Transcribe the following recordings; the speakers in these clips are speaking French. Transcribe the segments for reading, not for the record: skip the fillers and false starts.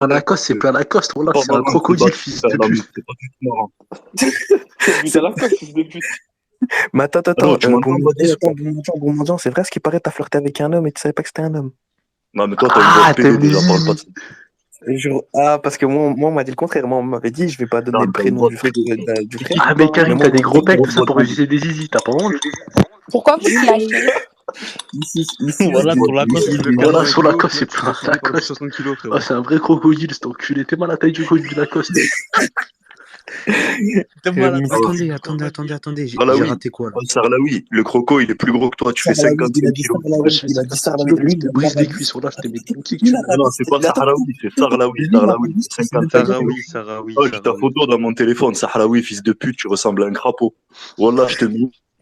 Un Lacoste, c'est pas un Lacoste, voilà, Pas c'est un marrant, crocodile, c'est fils pas de la pute. meuf, c'est pas du tout marrant. But à la coche, fils de pute. Mais attends, Alors, tu m'entends, Badis, ou pas? bon mendiant, c'est vrai ce qui paraît, t'as flirté avec un homme et tu savais pas que c'était un homme. Non, mais toi, t'as une voix Ah, de pédo, t'aimes les déjà, parle pas de zizi. ça. Ah, parce que moi, on m'a dit le contraire. Moi, on m'avait dit, je vais pas donner Non, le t'as une prénom voix du de frère. pédo. Du frère. Ah, mais Mais Karim, moi, t'as des gros pecs, tout Grosse ça voix pour de pédo. utiliser des zizi, t'as pas honte? Pourquoi vous clashez? Ici, Voilà, Grosse ton voix de Lacoste, pédo. il fait Voilà, 80 sur kilos, Lacoste, c'est tu pas l'as un soulevé par Lacoste. 60 kilos, Ah, frérot. c'est un vrai crocodile, cet enculé. T'es mal à la taille du Lacoste. T'es mal à Mais ta Attendez, taille. attendez. J'ai Sarlaoui, raté quoi là? Sarlaoui, le croco, il est plus gros que toi, tu fais Sarlaoui, il a 55 dit kilos. Ouais, Sarlaoui, je fais il a dit 55 Sarlaoui. kilos, Lui, je te brise les cuisses, l'Arabiste. voilà, je te mets des kicks, Lui, tu vois. Non, non, l'Arabiste. c'est pas Attends, Sahraoui, c'est Sarlaoui, lui, Sarlaoui, l'Arabiste, c'est il sait même pas 55 dire. Sahraoui. Oh, j'ai ta photo dans mon téléphone, Sahraoui, fils de pute, tu ressembles à un crapaud. Wallah, je te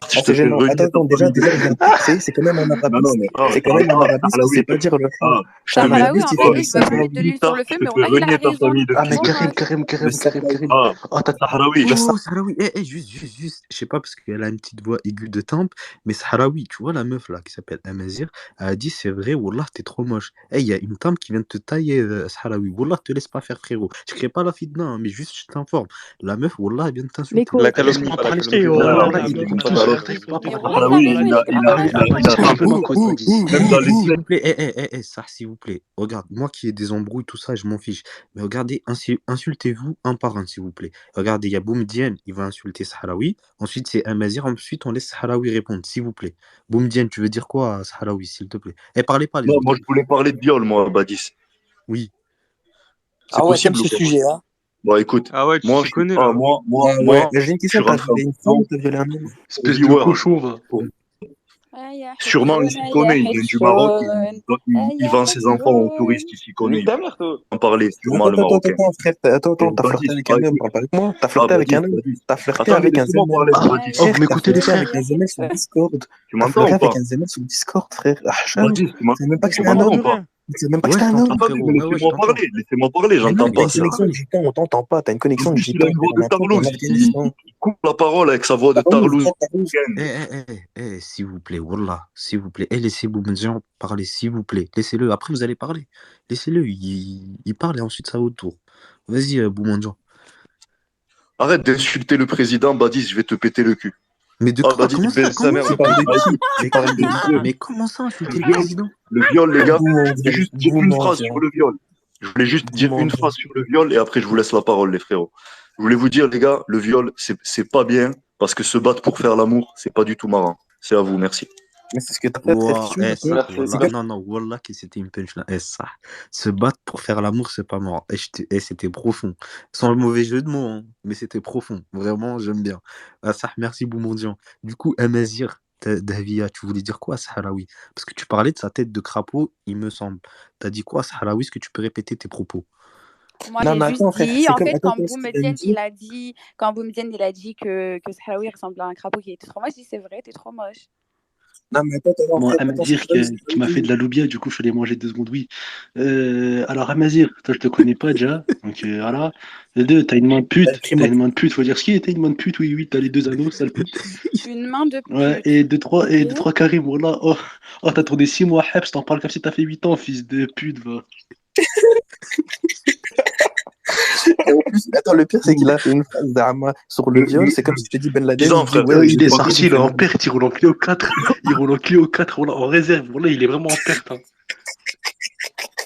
Ah, c'est fais gênant. renier ta Attends, déjà, famille de je viens de penser, c'est quand même un Non, non, arabiste. mais C'est quand même un arabiste qui Sahraoui, sait pas dire le ah, je te Un mets, Sahraoui, arabiste, en il oh, fait vérité, le je veux pas mettre Sarlaoui. de plus l'huile sur tard, le je feu, te mais fais Wallah, il a renier ta raison, famille le de Ah, petit mais fils de Karim, pute. fromage. Karim, Karim, Le Karim, Sarlaoui. Karim. Ah, Oh, t'as. Sahraoui, Sahraoui, juste, je sais pas parce qu'elle a une petite voix aiguë de tempe, mais Sahraoui, tu vois la meuf là qui s'appelle Amazir, elle a dit c'est vrai, Wallah, t'es trop moche. Eh, il y a une tempe qui vient de te tailler, Sahraoui. Wallah, te laisse pas faire, frérot. Je crée pas la fitna, hein, mais juste je t'informe. La meuf, Wallah, elle vient de t'insulter. L'écho. La calomnie, Laisse-moi pas la parler, calomnie. oh, non, là, non, là, mais il c'est écoute pas tout, dans ça l'autre. t'arrive pas à Mais parler. Wallah, il a Sahraoui, raison, il est grave Arrête, moche. arrête, il a s'il te plaît, ma raison. pote, Badis. Même dans les S'il scènes, vous plaît, ça, s'il vous plaît. Regarde, moi qui ai des embrouilles, tout ça, je m'en fiche. Mais regardez, insultez-vous un par un, s'il vous plaît. Regardez, il y a Boumedienne, il va insulter Sahraoui. Ensuite, c'est Amazir. Ensuite, on laisse Sahraoui répondre, s'il vous plaît. Boumedienne, tu veux dire quoi à Sahraoui, s'il te plaît? Eh, parlez pas les non, autres. moi, je voulais parler de viol, moi, Badis. Oui. C'est Ah ouais, t'aimes possible ce ou pas? sujet, hein? Bon, écoute, Ah ouais, tu moi, t'y je suis connais pas, là. Ouais, j'ai une je question. suis T'as rentré en violé une femme prison ou t'as violé un homme? pour Espèce de viewer. cochon, va. Ah, ya Sûrement, il s'y connaît, il vient du Maroc, il vend ses enfants aux touristes, il s'y connaît, Mais il ta mère, toi. peut en parler, sûrement, le Marocain. Frère. Attends, t'as flirté Badis, avec ah, un homme, écoute, parle pas avec moi. T'as ah, flirté avec un homme. Badis. T'as flirté Attendez, avec un laissez-moi Zemer. parler, Ah, Badis. oh, vous m'écoutez, les T'as flirté frères? avec un Zemer sur Discord. Tu T'as m'entends flirté ou avec pas? un Zemer sur Discord, frère. Hacham. Badis, Tu sais même pas que tu c'est un m'entends homme. ou pas? Tu sais même pas que Ouais, c'est je un t'entends, homme. Attendez, frérot. mais Ouais, je t'entends. laissez-moi parler, Mais j'entends mec, t'as pas. une connexion de gitan, on t'entend pas. T'as une En connexion de plus, il a gitan. une voix On de a un truc en Tarlouse, Afghanistan. il coupe la parole avec sa voix de Tarlouse, Tarlouse. frère, Tarlouse. S'il vous plaît, Wallah, s'il vous plaît. Laissez Boumedienne parler, s'il vous plaît. Laissez-le. Après, vous allez parler. Laissez-le. Il parle et ensuite, ça va au tour. Vas-y, Boumedienne. Arrête d'insulter le président, Badis, je vais te péter le cul. Mais de Ah, quoi? Badis, Comment ça? baise sa mère. Tu parles de qui? Mais Tu parles de qui? mais comment ça insulter le Le viol, président? le viol, les gars, je voulais Boumandian. juste dire une phrase sur le viol. Je voulais juste dire une Boumandian. phrase sur le viol et après je vous laisse la parole, les frérots. Je voulais vous dire, les gars, le viol, c'est pas bien parce que se battre pour faire l'amour, c'est pas du tout marrant. C'est à vous, merci. Mais c'est ce que t'as fait, frère. Wow, Tu vois, ça, Merci. wallah, non, wallah, que c'était une punchline. Ça, se battre pour faire l'amour, c'est pas marrant. C'était profond. Sans le mauvais jeu de mots, hein, mais c'était profond. Vraiment, j'aime bien. Ça, merci Boumedian. Du coup, Amazir, Davia, tu voulais dire quoi, Sahraoui? Parce que tu parlais de sa tête de crapaud, il me semble. T'as dit quoi, Sahraoui? Est-ce que tu peux répéter tes propos? Moi, Non, j'ai mais juste attends, frère, dit, c'est en comme. fait, Attends, quand ce qu'il vient de dire. Boumedienne, il a dit que Sahraoui ressemble à un crapaud qui était trop moche, je dis c'est vrai, t'es trop moche. Non, mais attends, Moi, frère, Amazir c'est pas ce qui m'a fait de la loubia, du coup, je suis allé manger 2 secondes, oui. Alors, Amazir, toi, je te connais pas déjà, donc voilà. De deux, t'as une main de pute, faut dire ce qui est, t'as une main de pute, oui, t'as les 2 anneaux, sale pute. Une main de pute. Ouais, et de trois, et de Ok. trois Karim, voilà. Oh, t'as tourné 6 mois à Heps, t'en parles comme si t'as fait 8 ans, fils de pute, va. Et en plus, attends, le pire, c'est qu'il a fait une phrase d'Ama sur le viol. C'est comme si je te dis Ben Laden. Disons, Il dit, frère, ouais, Il est j'ai sorti, il est en perte, il roule en Clio 4, voilà, en réserve, voilà, il est vraiment en perte. Hein.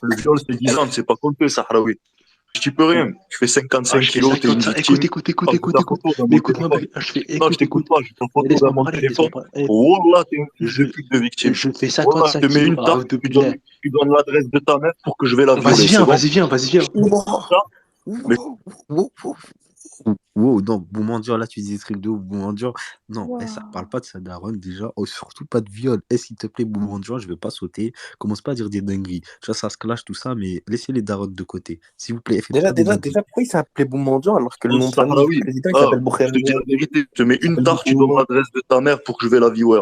le viol, c'est 10 ans, c'est pas compté, Sahraoui. Tu peux rien. Tu fais 55 je fais kilos, t'es une 55. victime. Écoute. Ah, j'ai ta photo dans Mais mon écoute-moi, téléphone. je fais, Non, je t'écoute pas, j'ai ta photo dans mon téléphone. Wallah, t'es un fils de pute de victime. Je fais Wallah, 55 je te mets une kilos, tarte, tu donnes l'adresse de ta mère pour que je vais la violer. Vas-y, viens, c'est bon. Mais Wow, non, Boumedian, là, tu dis des trucs de ouf, Boumedian. Non, Wow. ça parle pas de sa daronne déjà. Oh, surtout pas de viol. S'il te plaît, Boumedian, je vais pas sauter. Commence pas à dire des dingueries. Tu vois, ça se clash, tout ça, mais laissez les daronnes de côté. S'il vous plaît, faites pas des dingueries. Déjà, pourquoi il s'appelait Boumandian alors que le nom de famille Sahraoui. du président, il Ah, s'appelle je Boukhari? te dis la vérité, je te mets une s'appelle tarte, tu donnes l'adresse de ta mère pour que je vais la viewer.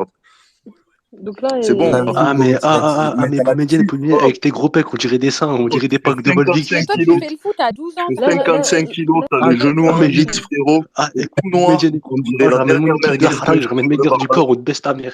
Donc là, C'est bon. Non, Ah, mais, mais t'as Boumedienne, avec tes gros pecs, on dirait des seins, on dirait des packs de Volvic. mais toi, tu fais le foot à 12 ans. Tu fais 55 kilos, t'as les genoux en gips, frérot. Ah, Et tout noir, Boumedienne, on dirait la je ramène mon dernière équipe de merguez Haral, je ramène mes gars du corps, on te baisse ta mère.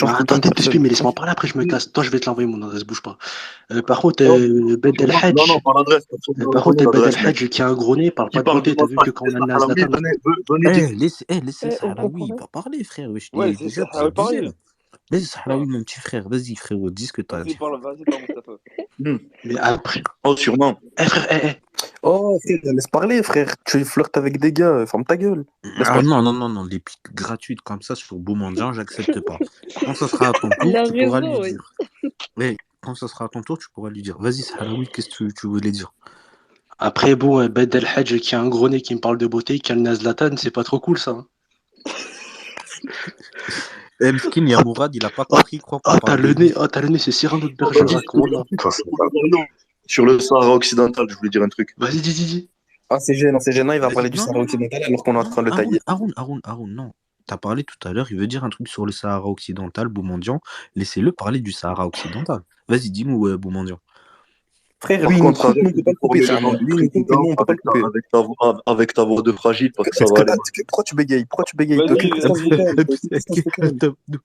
change Ah, tout le temps de attendez, personne. mais laisse-moi parler, après je me casse. Toi, je vais te l'envoyer mon adresse, bouge pas. Par contre, Non, Ben El non, non, Hadj, pas l'adresse, personne ne la connaît, Ben El l'adresse, mec. Hadj qui a un gros nez, parle Qui pas de parle de beauté. T'as vu que massage, quand on a le Halawi, Nasdaq, venez dire. Laissez On Sahlaoui, il comprend. va parler, frère. Wesh, Ouais, déjà, c'est vous abusez, pareil. là. Laisse Sahlaoui, mon petit frère. Vas-y, frérot, dis ce que t'as à Vas-y, dire. parle, Mustapha. Mais après. Oh, sûrement. Eh frère, Oh, frère, laisse parler, frère. Tu flirtes avec des gars, ferme ta gueule. Laisse Ah parler. non, les pics gratuites comme ça sur Boumandien, j'accepte pas. Quand ça sera à ton Il tour, a tu pourras raison, lui oui. dire. Ouais, quand ça sera à ton tour, tu pourras lui dire. Vas-y, Sahraoui, qu'est-ce que tu voulais dire? Après, bon, Ben El Hadj qui a un gros nez qui me parle de beauté, qui a le nez Zlatan, c'est pas trop cool ça. Hein. Mskin, il y a Mourad, il a pas compris, il croit qu'on T'as parle le de nez, lui. t'as le nez, c'est Cyrano de Vas-y, Bergerac. je voulais dire un truc sur le Polisario. Sur le Sahara occidental, je voulais dire un truc. Vas-y, dis. Ah, c'est gênant, il va Vas-y, parler du non, Sahara non, occidental alors qu'on est en train de le tailler. Haroun, non. T'as parlé tout à l'heure, il veut dire un truc sur le Sahara occidental, Boumandien. Laissez-le parler du Sahara occidental. Vas-y, dis-nous, Boumandien. Frère, Par lui, il nous contre, coupe, arrête nous, on peut de pas le couper, déformer c'est le un nom nom. du Lui, il nous coupe, mais président nous, on peut pas le couper. avec ta voix de fragile parce que ça va aller. Pourquoi tu bégayes? T'as Vas-y, aucune prestance vocale.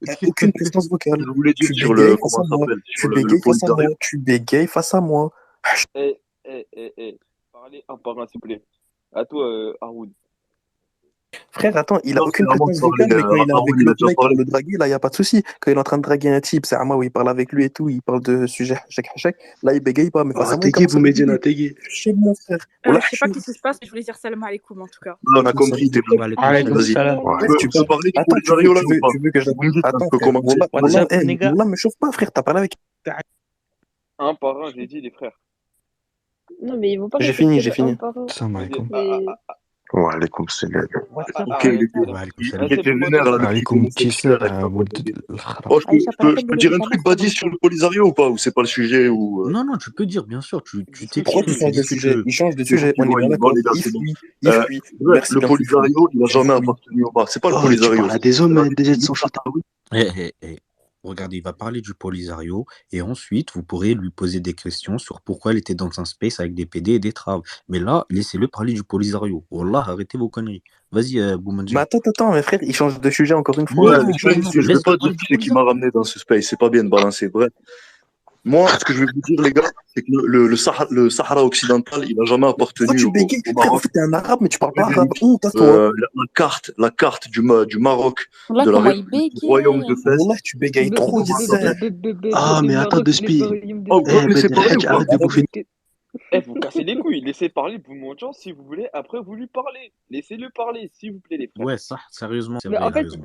T'as aucune prestance vocale. Je voulais dire Tu sur bégayes le, face à comment ça moi. s'appelle, Tu sur le bégayes face à moi. Polisario. Tu bégayes face à moi. Parlez un par un, s'il vous plaît. À toi, Haroun. Frère, attends, il a Non, aucune c'est à moi prestance de parler. vocale, mais quand il est Haroun, avec il a l'autre déjà mec pour parlé. le draguer, là, il n'y a pas de souci. Quand il est en train de draguer un type, c'est à moi où il parle avec lui et tout, il parle de sujet hachek. Là, il bégaye pas, mais face Oh, à moi, il t'es gay, commence à Boumediene, bégayer. t'es gay. Chez mon frère. Je sais pas qu'est-ce qui se passe, mais je voulais dire salam alaikum en tout cas. On a compris, t'es Wa alaykoum Alaykoum salam. Vas-y. salam. Bref, Tu peux parler du Attends, Polisario là ou pas? tu veux que je Vous me dites, Attends, on peut frère. commencer. What's up, les gars? Wallah, me chauffe pas, frère. T'as parlé avec. Un par un, j'ai dit, les frères. Non, mais ils vont pas J'ai respecter fini. le un par un. Salam Vas-y. alaikum. Wa alaykoum salam. Ok, Arrête. Wa alaykoum il salam. était vénère là depuis qu'il Alaykoum commençait à كيسر avec sa voix de ولد bébé. الخرا. Oh, Aïcha, pas la peine je de peux lever dire un la truc, main, Badi, c'est sur bon. le Polisario ou pas? Ou c'est pas le sujet ou... Non, tu peux dire, bien sûr, tu Pourquoi tu t'exprimes, tu changes dis de ce que tu sujet? veux. Il change de C'est sujet. bon, On est bien bon, d'accord. les gars, Il c'est bon. fuit. Bref, Merci, le bien sûr. Polisario, il n'a jamais fuis. appartenu au bar. C'est pas le Oh, tu Polisario. parles à des hommes, des aides sans chanter. Regardez, il va parler du Polisario et ensuite, vous pourrez lui poser des questions sur pourquoi il était dans un space avec des PD et des traves. Mais là, laissez-le parler du Polisario. Wallah, arrêtez vos conneries. Vas-y, Mais Boumandien. attends, mes frères, il change de sujet encore une fois. Ouais, Non, le space, je vais laisse-le pas dire parler qui du c'est qui m'a Polisario. ramené dans ce space. C'est pas bien de balancer. Bref. Moi, ce que je vais vous dire, les gars, c'est que le Sahara occidental, il n'a jamais Pourquoi appartenu tu au bégayes? Frère, en Maroc. fait, t'es un arabe, mais tu parles pas Oui, arabe. oui. Honte à toi. La carte du Maroc, Là, de la comment il République du Royaume de bégaye. Fès. Wallah, tu bégayes trop, Yasser. Ah, mais attends, de spi. Oh, vous me Ben laissez El parler Hadj, ou pas? arrête de bouffer. Vous cassez les couilles. Laissez parler Boumandjan si vous voulez. Après, vous lui parlez. Laissez-le parler, s'il vous plaît, les frères. Ouais, ça, sérieusement, c'est Mais vrai, en il a fait, raison.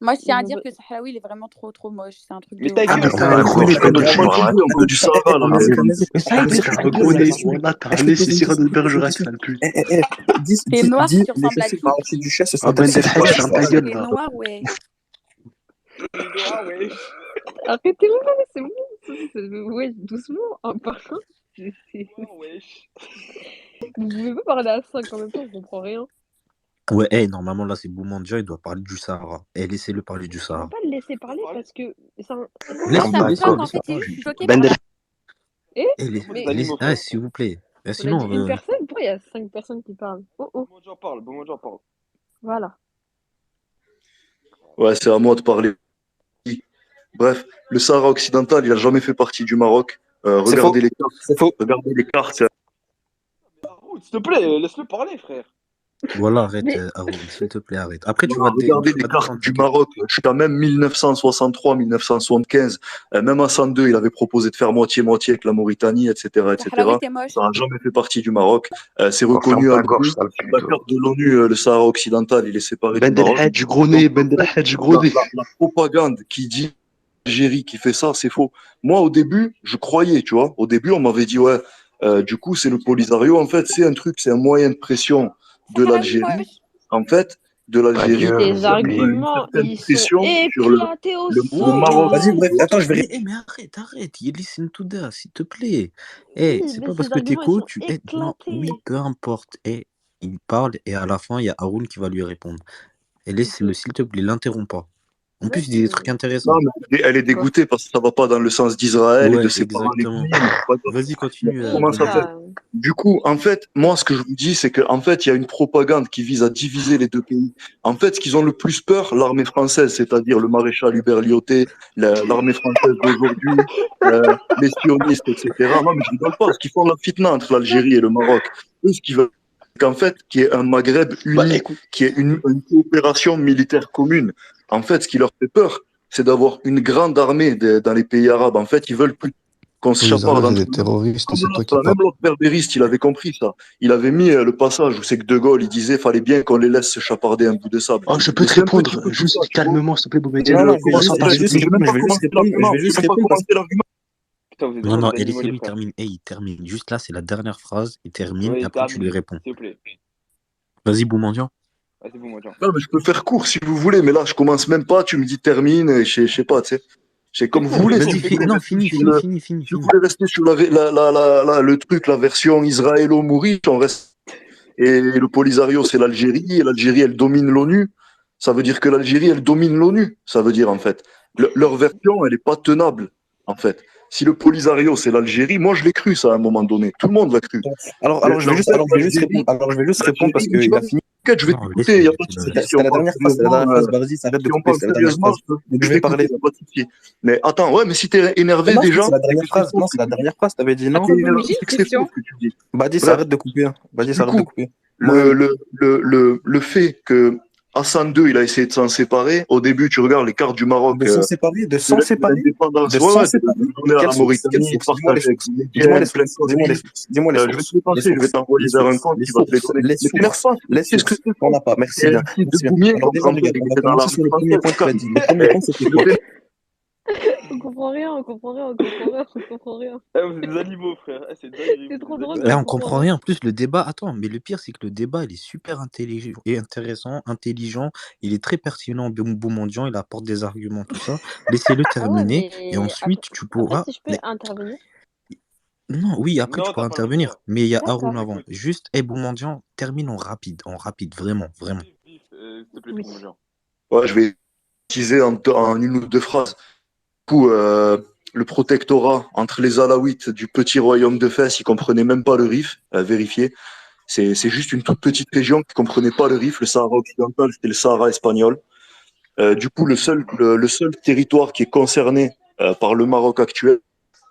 Moi, je tiens à dire que Sahraoui, il est vraiment trop moche. C'est un truc Mais de ta ouf. Ah, gueule, mais t'as un Attends, gros nez, je toi, te tu parle parles. un peu du Sahara, là. Mais ça, t'as un gros nez. Voilà, t'as un nez, c'est Cyrano de Bergerac, sale pute. T'es noir, tu Les ressembles à chaussures qui? par dessus du chat, ce sont Ah, Ben des El Hadj, ferme ta Il gueule, est là. noir, ouais. Arrêtez-le, c'est bon. Ouais, doucement, un par un. Vous pouvez pas parler à 5 en même temps, je comprends rien. Ouais, normalement, là, c'est Boumandien, il doit parler du Sahara. Laissez-le parler du On va Sahara. pas le laisser parler parce que c'est un... Moi, ça me Laisse-le choque, en fait, parler. je suis choquée Ben par El la... Mais S'il vous plaît. on a Sinon, dit une personne, pourquoi il y a 5 personnes qui parlent? Boumandjan parle. Voilà. Ouais, c'est à moi de parler. Bref, le Sahara occidental, il n'a jamais fait partie du Maroc. Regardez les cartes. C'est faux. Regardez les cartes. Haroun, s'il te plaît, laisse-le parler, frère. voilà, arrête, Mais- Haroun, s'il te plaît, arrête. Après, tu Non, vas regardez les défendre cartes du ta question. Maroc jusqu'à même 1963, 1975. Même Hassan II, il avait proposé de faire moitié-moitié avec la Mauritanie, etc., etc. Sahraoui, t'es moche. Ça n'a jamais fait partie du Maroc. C'est Oh, ferme reconnu à ta gorge, l'ONU. sale La pute. carte de l'ONU, le Sahara occidental, il est séparé du Ben El Maroc. Hadj, gros nez, Ben El Hadj, gros nez. La propagande qui dit Algérie qui fait ça, c'est faux. Moi, au début, je croyais, tu vois. Au début, on m'avait dit, ouais, du coup, c'est le Polisario. En fait, c'est un truc, c'est un moyen de pression de Sahraoui, l'Algérie. moche. En fait, de l'Algérie. gueule, Tes Zébi. arguments, Une ils sont pression sur le éclatés au sol. Maroc. Vas-y, bref, attends, je vais. Mais arrête, listen to that, s'il te plaît. Oui, C'est mais pas parce ces que arguments, ils t'écoutes, sont non, oui, éclatés. peu importe. Il parle et à la fin, il y a Haroun qui va lui répondre. Et laisse-le, s'il te plaît, l'interromps pas. En plus, il dit des trucs intéressants. Non, mais elle est dégoûtée parce que ça va pas dans le sens d'Israël et Ouais, de ses parents. exactement. Vas-y, continue. Comment ça fait? Du coup, en fait, moi, ce que je vous dis, c'est qu'en fait, il y a une propagande qui vise à diviser les deux pays. En fait, ce qu'ils ont le plus peur, l'armée française, c'est-à-dire le maréchal Hubert Lyautey, l'armée française d'aujourd'hui, les sionistes, etc. Non, mais je rigole pas, parce qu'ils font la fitna entre l'Algérie et le Maroc. Eux, ce qu'ils veulent, c'est qu'en fait, qu'il y ait un Maghreb uni, qu'il y ait une coopération militaire commune. En fait, ce qui leur fait peur, c'est d'avoir une grande armée dans les pays arabes. En fait, ils veulent plus qu'on se Polisario, chaparde c'est entre des nous. terroristes et c'est toi qui Même parles. l'autre berbériste, il avait compris ça. Il avait mis le passage où c'est que De Gaulle, il disait fallait bien qu'on les laisse se chaparder un bout de sable. Oh, je peux Et te c'est un petit répondre, peu tout juste ça, tu vois. calmement, s'il te plaît, Et Boubedine, Non, je vais commençons juste, par je vais ce juste qui. j'ai même répondre, pas je vais juste commencé répondre, je l'argument. vais J'ai juste même pas répondre parce commencé l'argument. Putain, vous êtes Non, vraiment non, des et animaux, les laissez-lui frères. terminer. Il termine. Juste là, c'est la dernière phrase. Il termine et Oui, après tu lui termine, réponds. s'il vous plaît. Vas-y, Boumandian. Ah, c'est bon, moi, tiens. Non, mais je peux faire court si vous voulez, mais là, je commence même pas. Tu me dis termine, et je sais pas, tu sais. C'est comme vous voulez. Vas-y, Si vous voulez non, rester fini, sur fini, le, fini, fini, si vous fini. voulez rester sur le truc, la version israélo-mouride, on reste. Et le Polisario, c'est l'Algérie, et l'Algérie, elle domine l'ONU. Ça veut dire que l'Algérie, elle domine l'ONU. Ça veut dire, en fait. Leur version, elle est pas tenable, en fait. Si le Polisario, c'est l'Algérie, moi, je l'ai cru, ça, à un moment donné. Tout le monde l'a cru. Alors, je vais juste, L'Algérie, répondre, parce l'Algérie, tu qu'il vas a fini. t'inquiète, je vais Non, t'écouter, il n'y a pas de laisse-le, souci. laisse-le. Si C'était on la parle dernière phrase, sérieusement, vas-y, arrête de si on couper, parle c'était la dernière sérieusement, phrase. Donc, je je vais vais t'écouter, parler. il n'y a pas de souci. Mais attends, ouais, mais si t'es énervé Non, déjà, c'est la c'est dernière que c'est phrase. faux Non, ce c'est que la tu dis. dernière phrase. T'avais dit non. T'es Mais énervé, j'ai c'est une que c'est faux question. ce que tu dis. Vas-y, Bref, arrête de couper. Hein. Vas-y, du arrête de coup, couper. Moi, le fait que Hassan II, il a essayé de s'en séparer, au début, tu regardes les cartes du Maroc, de s'en séparer, de l'indépendance, de s'en de séparer. donner à la Quelle source? Quelle Mauritanie, de source? Dis-moi les partager avec sources. les Dis-moi les Médiens, plein de sources. Dis-moi les conneries. sources. Dis-moi les Je vais sources. te les Les passer, je vais sources. t'envoyer Les vers un sources. compte Les qui va te les sources. donner. Les Mais t'énerve sources. pas, Les qu'est-ce que sources. c'est On faux? n'a pas. Merci C'est un bien. fils de Merci bien. Boumier Alors comme déjà, grand-père, regarde, il on va était dans commencer l'armée sur le premier française, point au qu'il a calme. dit. Le premier point, c'était quoi? On comprend rien, on comprend rien, on comprend rien, on comprend rien. Eh, vous êtes des animaux, frère. Eh, c'est dingue, C'est vous trop êtes des drôle, animaux. mais Là, on on comprend comprend rien. rien. En plus, le débat, attends, mais le pire, c'est que le débat, il est super intelligent et intéressant, intelligent. Il est très pertinent, Boumandian, il apporte des arguments, tout ça. Laissez-le Ah ouais, terminer et mais ensuite, tu après, pourras. si je peux intervenir. Non, oui, après, tu Non, pourras t'as pas le intervenir. droit. Mais il y a D'accord. Haroun On avant. t'écoute. Juste, Boumandian, termine en rapide, vraiment, vraiment. Vif, vif, s'il te plaît, Oui. Boumoudjan. Ouais, je vais utiliser en une ou deux phrases. Du coup, le protectorat entre les Alaouites du petit royaume de Fès, ils comprenaient même pas le Rif, vérifié. C'est juste une toute petite région qui comprenait pas le Rif. Le Sahara occidental, c'était le Sahara espagnol. Du coup, le seul territoire qui est concerné par le Maroc actuel,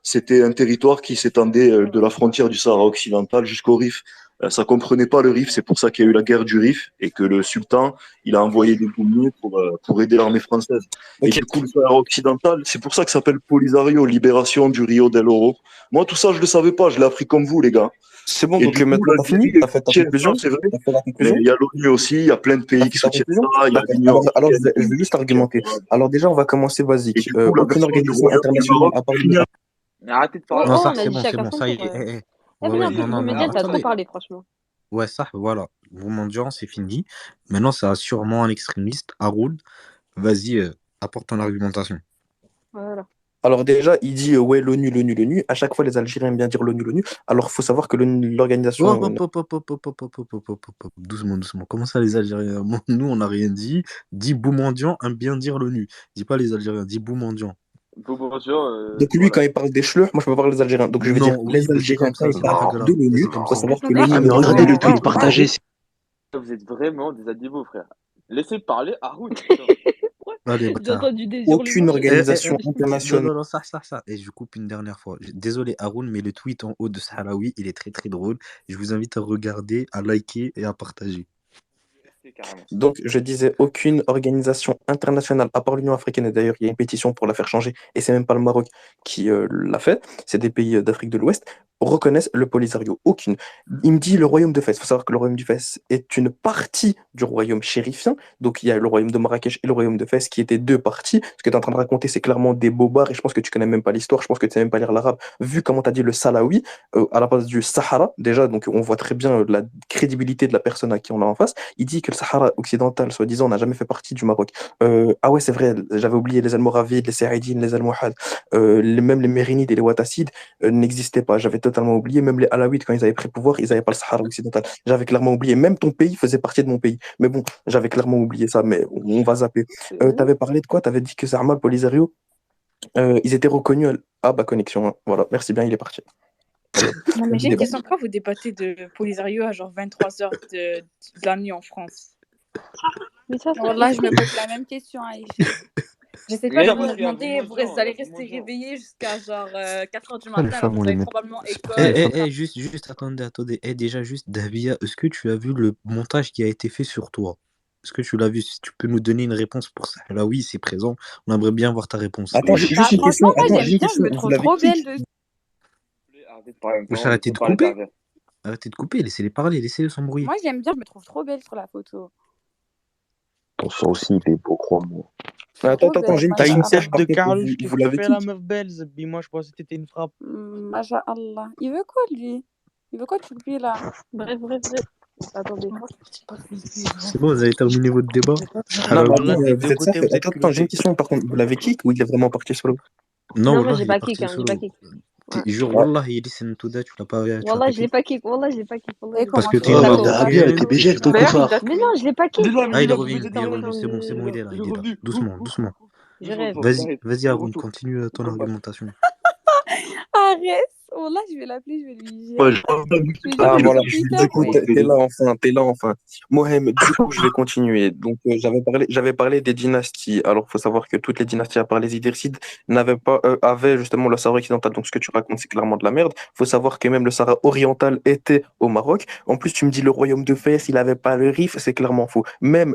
c'était un territoire qui s'étendait de la frontière du Sahara occidental jusqu'au Rif. Ça comprenait pas le Rif, c'est pour ça qu'il y a eu la guerre du Rif et que le sultan, il a envoyé des boumiers pour aider l'armée française. Et Ok. du coup, le Sahara occidental, c'est pour ça que ça s'appelle Polisario, libération du Rio del Oro. Moi, tout ça, je le savais pas, je l'ai appris comme vous, les gars. C'est bon, Et donc du coup, maintenant t'as fini? l'Algérie T'as fait ta tient conclusion? ça, c'est vrai. T'as fait la Mais conclusion? il y a l'ONU aussi, il y a plein de T'as pays qui fait ta soutiennent conclusion? ça, il y a D'accord. l'Union Alors africaine je vais juste argumenter. Alors déjà, on va commencer et basique. du coup, la Aucune version du organisation royaume du internationale Maroc, à part c'est l'Union. fini. Mais arrêtez de Oh, parler. Non, oh, ça, on a c'est dit bon, c'est chacun bon. son Ça, tour. Ouais, T'as ouais, bien, non, Boumédia, t'as trop attendez. parlé, franchement. Ouais, ça, voilà. Boumandian, c'est fini. Maintenant, ça a sûrement un extrémiste. Haroun, vas-y, apporte ton argumentation. Voilà. Alors déjà, il dit ouais, l'ONU, l'ONU, l'ONU. À chaque fois, les Algériens aiment bien dire l'ONU, l'ONU. Alors, il faut savoir que l'organisation. Hop, hop, hop, hop, hop, hop, hop, hop, hop, hop, hop, hop. Doucement, doucement. Comment ça, les Algériens? Nous, on n'a rien dit. Dis Boumandian aime bien dire l'ONU. Dis pas les Algériens, dis Boumandian. Boumoudjan, Donc lui, voilà. quand il parle des schleurs, moi je peux parler des Algériens. Donc je vais dire Non, les oui, mais c'est Algériens, comme quand ça, ils c'est parlent pas de l'ONU, c'est comme il faut ça. savoir que Attendez, l'ONU Ah, ne mais regardez le reconnaît pas. tweet partagé. Vous êtes vraiment des animaux, frère. Laissez parler Haroun, putain. Allez, J'ai bâtard. entendu des Aucune hurlements, j'ai organisation Non, internationale. non, non, ça. Et je coupe une dernière fois. Désolé, Haroun, mais le tweet en haut de Sahraoui, il est très, très drôle. Je vous invite à regarder, à liker et à partager. C'est carrément. Donc, je disais aucune organisation internationale, à part l'Union africaine, et d'ailleurs, il y a une pétition pour la faire changer, et c'est même pas le Maroc qui l'a fait, c'est des pays d'Afrique de l'Ouest, reconnaissent le Polisario. Aucune. Il me dit le royaume de Fès. Il faut savoir que le royaume du Fès est une partie du royaume chérifien. Donc, il y a le royaume de Marrakech et le royaume de Fès qui étaient deux parties. Ce que tu es en train de raconter, c'est clairement des bobards, et je pense que tu connais même pas l'histoire, je pense que tu sais même pas lire l'arabe, vu comment tu as dit le Salawi, à la base du Sahara, déjà, donc on voit très bien la crédibilité de la personne à qui on a en face. Il dit que le Sahara occidental, soi-disant, n'a jamais fait partie du Maroc. Ah ouais, c'est vrai, j'avais oublié les Almoravides, les Saïdines, les Almohades, même les Mérinides et les Ouattacides n'existaient pas. J'avais totalement oublié. Même les Alaouites, quand ils avaient pris le pouvoir, ils n'avaient pas le Sahara occidental. J'avais clairement oublié. Même ton pays faisait partie de mon pays. Mais bon, j'avais clairement oublié ça, mais on va zapper. T'avais parlé de quoi? T'avais dit que Zarma, Polisario, ils étaient reconnus à ma connexion. Hein. Voilà, merci bien, il est parti. Non, mais j'ai une Débat. question. Pourquoi vous débattez de Polisario à genre 23h de la nuit en France? Mais ça, Alors là, je me pose la même question, Aïcha. Je sais pas, Mais genre, vous parce nous qu'il y a demandez, vous Boumoudjan, allez il y a rester Boumoudjan. réveillés jusqu'à genre 4h du Ah, les matin, alors femmes, que on vous les avez met. probablement C'est pour école. ça. Juste, attendez. Déjà, juste, Davia, est-ce que tu as vu le montage qui a été fait sur toi? Est-ce que tu l'as vu? Si tu peux nous donner une réponse pour ça. Là, oui, c'est présent. On aimerait bien voir ta réponse. Attends, Oui. juste Bah, une question. franchement, moi, Attends, j'aime j'ai une bien, je question. me Vous trouve l'avez trop qui? belle dessus. arrêtez de parler en même Wesh, temps, arrêtez laissez de parler couper. Tahir. Arrêtez de couper, laissez-les parler, laissez-les s'embrouiller. Moi, j'aime bien, je me trouve trop belle sur la photo. Ton sang aussi, il est beau, crois-moi. Attends, Trop belle, j'ai une T'as question une machallah. sèche tête par de contre. Carlouche, Vous qu'est-ce que tu l'avez fais la kick? meuf belle, Zebbi? Moi, je pensais que t'étais une frappe. Machallah. Il veut quoi, lui? Il veut quoi, Choupi, là? Bref. Attendez. C'est bon, vous avez terminé votre débat. Non, mais Wallah, attends, des vous deux êtes ça côtés, vous êtes Attends, j'ai une culottés. question par contre. Vous l'avez kick ou il est vraiment parti solo? Non, Non, moi, Wallah, j'ai il est pas parti kick, hein, j'ai solo. pas kick. Ouais. Jure, Ouais. Wallah, il listen to that, tu l'as pas Wallah, je l'ai kick. pas kick. Wallah, je l'ai pas kick. Wallah, Et je l'ai Parce comment que tu t'es fais Oh, ça, mais Toda? Dahabia, marocaine t'es et BG tu avec ton l'as D'ailleurs, pas cauchemar. Mais non, je l'ai pas kick. Il est là, Ah, il est vous revenu, êtes il est en revenu, retard. c'est bon, il est là, Il est il est là. revenu. Doucement, doucement. Je rêve. Vas-y, Haroun, Retour. continue ton argumentation. Arrête. Oh là, je vais l'appeler, je vais lui dire. Ouais, j'ai pas entendu Je vais ça. dire Ah que voilà, sur Je Twitter, disais du coup, qu'on t'es là enfin. Mohamed, du coup, je vais continuer. Donc, j'avais parlé des dynasties. Alors, faut savoir que toutes les dynasties, à part les Idrissides, avaient justement le Sahara occidental. Donc, ce que tu racontes, c'est clairement de la merde. Faut savoir que même le Sahara oriental était au Maroc. En plus, tu me dis le royaume de Fès, il n'avait pas le Rif, c'est clairement faux. Même,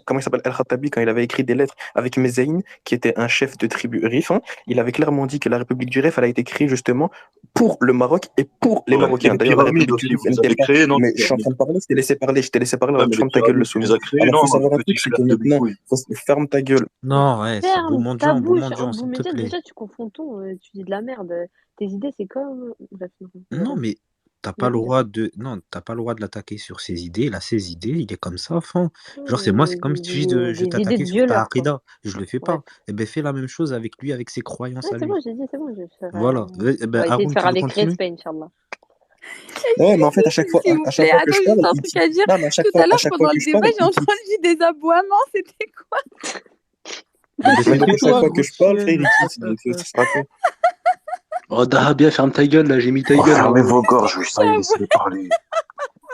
comment il s'appelle, El-Khattabi, quand il avait écrit des lettres avec Mezaïn, qui était un chef de tribu Rif, hein, il avait clairement dit que la République du Rif, elle a été créée justement pour le Maroc et pour les Et Marocains. les D'ailleurs, la pyramides République du aussi, Rif, vous les avez créées, non? mais je suis en train de parler, je t'ai laissé parler, Ouais, alors mais les ferme ta gueule, le pyramides, tu les soumis. as créées, Alors, non, faut savoir un petit truc, c'est que chef de maintenant, boucouille. ferme ta gueule. Non, ouais, c'est Ferme ta Boumandian, bouche. Boumandian, s'il te Boumédian, plaît. déjà, tu confonds tout. Tu dis de la merde. Tes idées, c'est comme. Bref, Non, vas-y. mais t'as pas le droit de. Non, t'as pas le droit de l'attaquer sur ses idées. Il a ses idées, il est comme ça, enfin. Genre, c'est moi, c'est comme si tu dis je Des idées t'attaquais de sur ta violeur, quoi. Aqida. Je le fais Bref. pas. Eh ben, fais la même chose avec lui, avec ses croyances Ouais, à c'est lui. bon, j'ai dit, c'est bon. Je vais faire, Voilà. Eh on ben, va essayer de Haroun, faire tu veux avec continuer? respect, Inch'Allah. Ouais, mais en fait, à chaque fois, S'il vous à chaque plaît, fois que attends, je juste parle, un truc à dire. non, mais à chaque Tout fois, à l'heure, fois pendant que le je parle, débat, j'ai il kick. entendu des aboiements. C'était quoi? Eh ben, Mais c'est donc, à tout, chaque toi, fois que grosse je parle, frère, chienne. il kick. Ce sera quoi? Oh, Dahabia, ferme ta gueule, là, j'ai mis ta Oh, gueule, là. fermez vos gorges, oui, ça y est, laissez-les parler.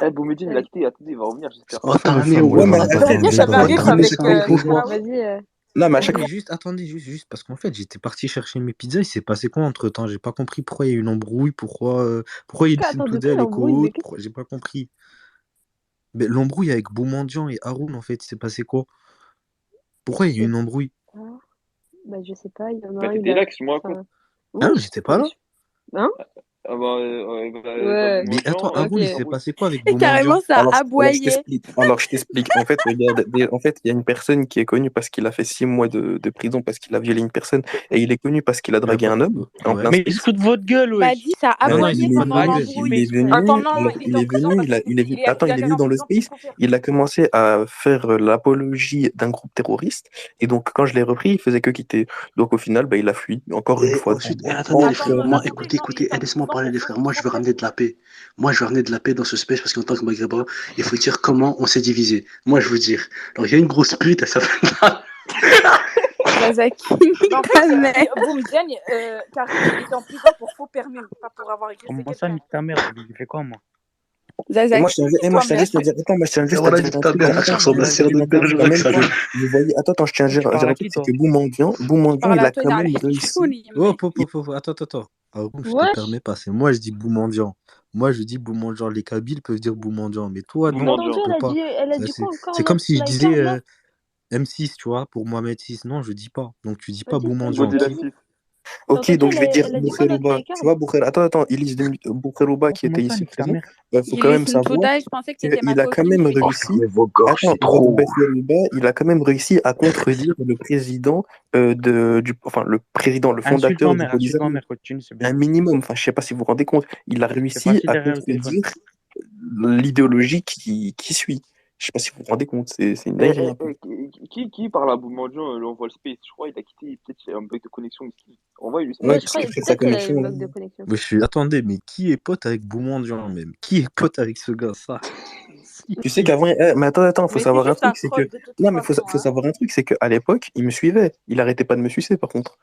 Eh, Boumediene, il a quitté, attendez, il va revenir, j'espère. Oh, Pourquoi t'as me mis faire au Ouais, mais revenir Attends, dans bien, le t'avais débat? un Oh, rire t'as mis avec ce gros cauchemar. Vas-y. non, mais à Non, chaque mais fois. juste, attendez, juste parce qu'en fait, j'étais parti chercher mes pizzas, il s'est passé quoi entre temps? J'ai pas compris pourquoi il y a eu une embrouille, pourquoi il Attends, listen de to quoi elle et l'embrouille? Mais Pourquoi j'ai pas compris. Mais l'embrouille avec Boumandian et Haroun, en fait, c'est passé quoi? Pourquoi il y a eu une embrouille? Bah, je sais pas, il y en a Bah, un, t'étais là, excuse-moi, quoi. Ah non, Wesh, j'étais pas là. Hein? Ah bah, Ouais, Mais attends, Boumediene, Haroun, il ok. s'est passé quoi avec Et carrément, Boumandian? ça Alors, je aboyait. t'explique. En fait, regarde, en fait, il y a une personne qui est connue parce qu'il a fait 6 mois de prison parce qu'il a violé une personne, et il est connu parce qu'il a dragué un homme en Ouais. plein Mais il space. se fout de votre gueule, Bah, wesh. dis, ça Non, non, aboyait il se fout de pendant ma gueule. l'embrouille. Il est venu, Attends, non, alors, il était en prison parce il est venu, qu'il attends, il est venu dans le space, il a commencé à faire l'apologie d'un groupe terroriste, et donc quand je l'ai repris, il faisait que quitter. Donc au final, bah, il a fui, encore une Et fois. ensuite, attendez, les Attends, frères, non, moi, attendez, écoutez, non, mais laissez-moi ils parler, ont les fait frères. Moi, je veux ramener de la paix. Moi, je veux ramener de la paix dans ce space parce qu'en tant que maghrébin, il faut dire comment on s'est divisé. Moi, je veux dire. Alors, il y a une grosse pute, elle s'appelle. Zazaki. En fait, Boumediene, Karim, il était en prison pour faux permis, pas pour avoir agressé Comment ça, quelqu'un. nique ta mère? J'ai fait quoi, moi? Et moi, je tiens Toi-même. juste à dire, attends, moi, je tiens juste à Voilà, dire dit un ta truc. mère, Attends, ça ressemble à je tiens à Cyrano dire de un truc en Bergerac, même ça. temps. Vous voyez, attends, je tiens à dire Tu parles un à truc, qui, c'est toi? que Boumandian, il a quand même réussi. Oh, attends. Haroun, je te Wesh. permets pas. C'est moi, je dis Boumandian. Moi, je dis Boumandian. Les Kabyles peuvent dire Boumandian. Mais toi, non, Boumediene. tu peux pas. Elle a Ça, dit quoi encore? c'est comme si je la disais Icarde, là M6, tu vois, pour Mohamed 6. Non, je dis pas. Donc, tu dis pas Vas-y, Boumandian. Godzilla Ok. 6. Ok, donc je vais dire elle a dit quoi, l'autre, la Boukherouba. Icarde? Tu vois, Boukherouba, attends, Elise Boukherouba qui Comment était ça, ici nique ta présent, mère? faut quand même savoir Je pensais que c'était ma qu'il a quand copine. même Je lui Oh, réussi. fermez vos gorges, Attends, c'est trop. Boukherouba, il a quand même réussi à contredire le président le président, le Insulte fondateur ma du mère, Polisario. continue, c'est Un bien. minimum, enfin, je sais pas si vous vous rendez compte, il a C'est réussi facile à derrière le téléphone. contredire l'idéologie qui suit. Je sais pas si vous vous rendez compte, c'est une dinguerie un peu. Qui parle à Boumediene, là, on voit le space. Je crois qu'il a quitté, peut-être qu'il y a un bug de connexion. Envoie lui Ouais, Ouais, je crois parce que sa peut-être qu'elle a connexion. une bug de connexion. Attendez, mais qui est pote avec Boumandian, même? Qui est pote avec ce gars, ça? Tu sais qu'avant, mais attends, faut Mais c'est savoir un juste un truc, c'est troll que. de toute Non, mais façon. faut savoir un truc, c'est qu'à l'époque, il me suivait. Il arrêtait pas de me sucer, par contre.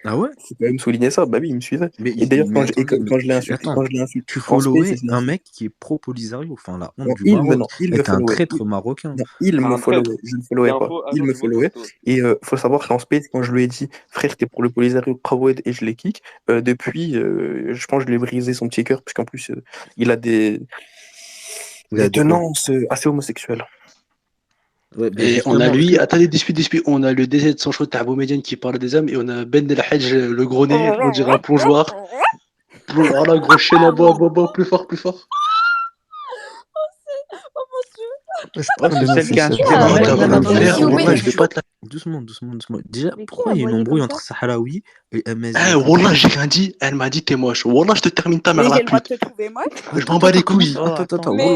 Ah ouais? Faut quand même souligner ça. Bah oui, il me suivait. Mais, Et d'ailleurs, mais attendez, quand je l'ai insulté, attends, tu followais un mec qui est pro-Polisario, enfin la honte du Maroc, il me est un followait. traître marocain. Non, il me Un followait. traître. Je ne followais T'es un pas. faux Il agent me du followait. Monsanto. Et faut savoir qu'en space, quand je lui ai dit, frère, t'es pour le Polisario Prawed et je l'ai kick, depuis, je pense que je lui ai brisé son petit cœur, parce qu'en plus, il a des tenances assez homosexuelles. Ouais, Et on a lui, attendez, dispute, on a le DZ sans chaud Boumediene qui parle des hommes et on a Ben El Hadj, le gros nez, on dirait un plongeoir. Voilà, gros chien à bois, plus fort, plus fort. Oh mon dieu. Oh, Le seul qui a un Qui frère a en envoyé mer, T'as comme voulu ça? le faire, Mais Wallah, je vais pas te la. Doucement. Déjà, Mais qui pourquoi a il y a une envoyé embrouille comme entre ça? Sahraoui et Eh, Amazigh? Wallah, j'ai rien dit. Elle m'a dit t'es moche. Wallah, je te termine ta mère Mais la j'ai le droit de pute. te trouver moche. Je m'en bats les couilles. Attends, attends. Wallah, Mais